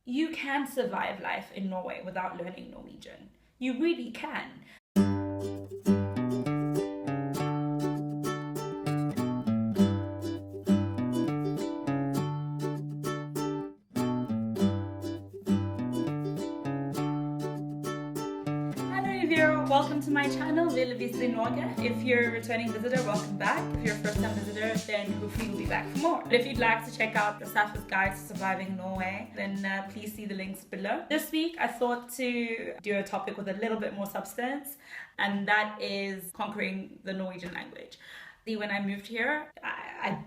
You can survive life in Norway without learning Norwegian. You really can. Welcome to my channel, Ville Vise Norge. If you're a returning visitor, welcome back. If you're a first-time visitor, then hopefully you'll be back for more. But if you'd like to check out the Sapphire's Guide to Surviving Norway, then please see the links below. This week, I thought to do a topic with a little bit more substance, and that is conquering the Norwegian language. See, when I moved here, I'm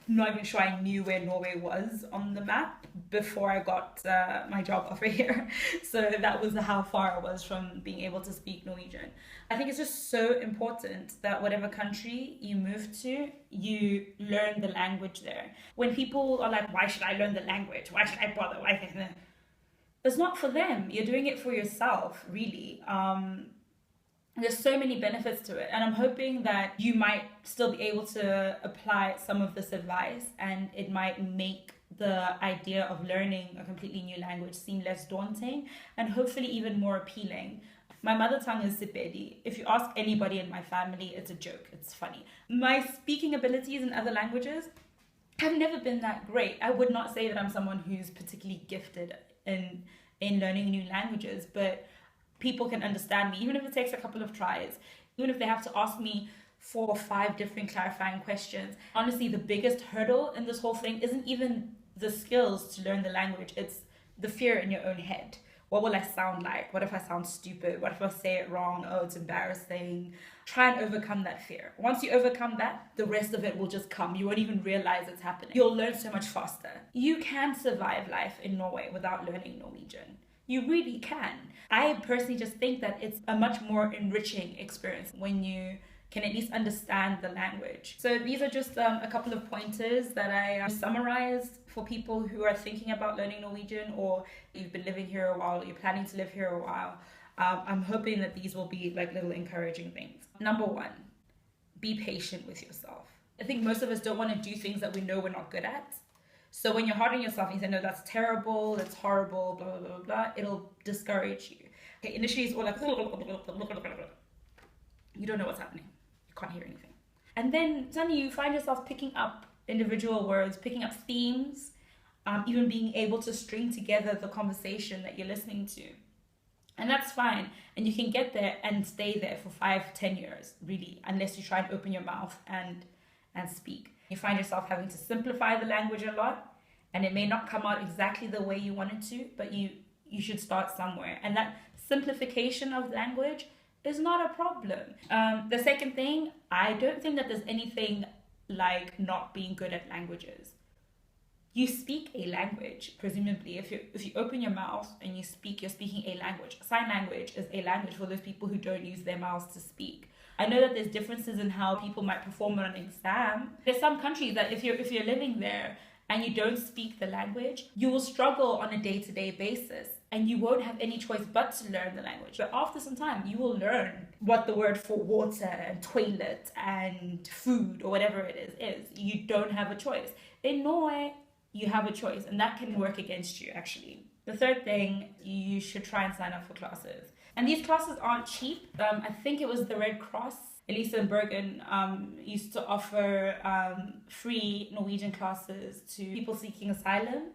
not even sure I knew where Norway was on the map before I got my job offer here. So that was how far I was from being able to speak Norwegian. I think it's just so important that whatever country you move to, you learn the language there. When people are like, why should I learn the language? Why should I bother? It's not for them. You're doing it for yourself, really. There's so many benefits to it, and I'm hoping that you might still be able to apply some of this advice, and it might make the idea of learning a completely new language seem less daunting and hopefully even more appealing. My mother tongue is Sepedi. If you ask anybody in my family, it's a joke. It's funny. My speaking abilities in other languages have never been that great. I would not say that I'm someone who's particularly gifted in learning new languages, but people can understand me, even if it takes a couple of tries, even if they have to ask me 4 or 5 different clarifying questions. Honestly, the biggest hurdle in this whole thing isn't even the skills to learn the language, it's the fear in your own head. What will I sound like? What if I sound stupid? What if I say it wrong? Oh, it's embarrassing. Try and overcome that fear. Once you overcome that, the rest of it will just come. You won't even realize it's happening. You'll learn so much faster. You can survive life in Norway without learning Norwegian. You really can. I personally just think that it's a much more enriching experience when you can at least understand the language. So these are just a couple of pointers that I summarized for people who are thinking about learning Norwegian, or you've been living here a while, you're planning to live here a while. I'm hoping that these will be like little encouraging things. Number 1, be patient with yourself. I think most of us don't want to do things that we know we're not good at. So when you're hard on yourself and you say, no, that's terrible, that's horrible, blah, blah, blah, blah, it'll discourage you. Okay, initially it's all like, you don't know what's happening. You can't hear anything. And then suddenly you find yourself picking up individual words, picking up themes, even being able to string together the conversation that you're listening to. And that's fine. And you can get there and stay there for 5-10 years, really, unless you try and open your mouth and speak. You find yourself having to simplify the language a lot, and it may not come out exactly the way you want it to, but you should start somewhere. And that simplification of language is not a problem. The second thing, I don't think that there's anything like not being good at languages. You speak a language, presumably. If you open your mouth and you speak, you're speaking a language. Sign language is a language for those people who don't use their mouths to speak. I know that there's differences in how people might perform on an exam. There's some countries that if you're living there and you don't speak the language, you will struggle on a day-to-day basis and you won't have any choice but to learn the language. But after some time, you will learn what the word for water and toilet and food or whatever it is. You don't have a choice. In Norway, you have a choice, and that can work against you, actually. The third thing, you should try and sign up for classes. And these classes aren't cheap. I think it was the Red Cross, at least in Bergen, used to offer free Norwegian classes to people seeking asylum.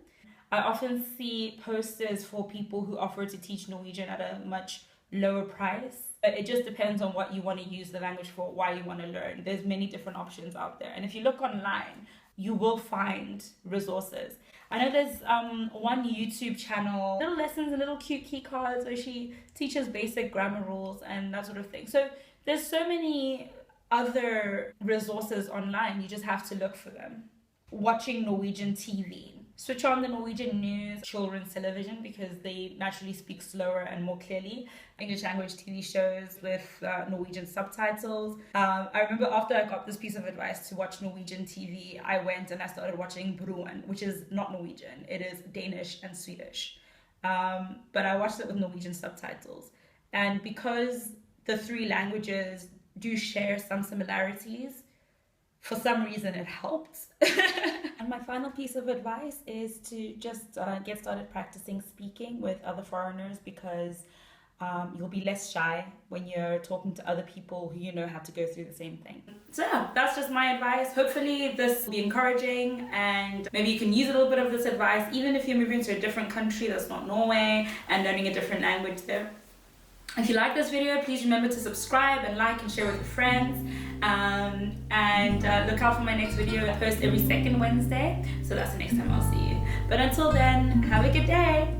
I often see posters for people who offer to teach Norwegian at a much lower price. It just depends on what you want to use the language for, why you want to learn. There's many different options out there. And if you look online, you will find resources. I know there's one YouTube channel, little lessons and little cute key cards where she teaches basic grammar rules and that sort of thing. So there's so many other resources online, you just have to look for them. Watching Norwegian TV. Switch on the Norwegian news, children's television, because they naturally speak slower and more clearly. English language TV shows with Norwegian subtitles. I remember after I got this piece of advice to watch Norwegian TV, I went and I started watching Bergen, which is not Norwegian. It is Danish and Swedish. But I watched it with Norwegian subtitles. And because the 3 languages do share some similarities, for some reason it helped. And my final piece of advice is to just get started practicing speaking with other foreigners, because you'll be less shy when you're talking to other people who you know have to go through the same thing. So yeah, that's just my advice. Hopefully this will be encouraging, and maybe you can use a little bit of this advice even if you're moving to a different country that's not Norway and learning a different language there. If you like this video, please remember to subscribe and like and share with your friends. And look out for my next video. I post every second Wednesday, so that's the next time I'll see you. But until then, have a good day.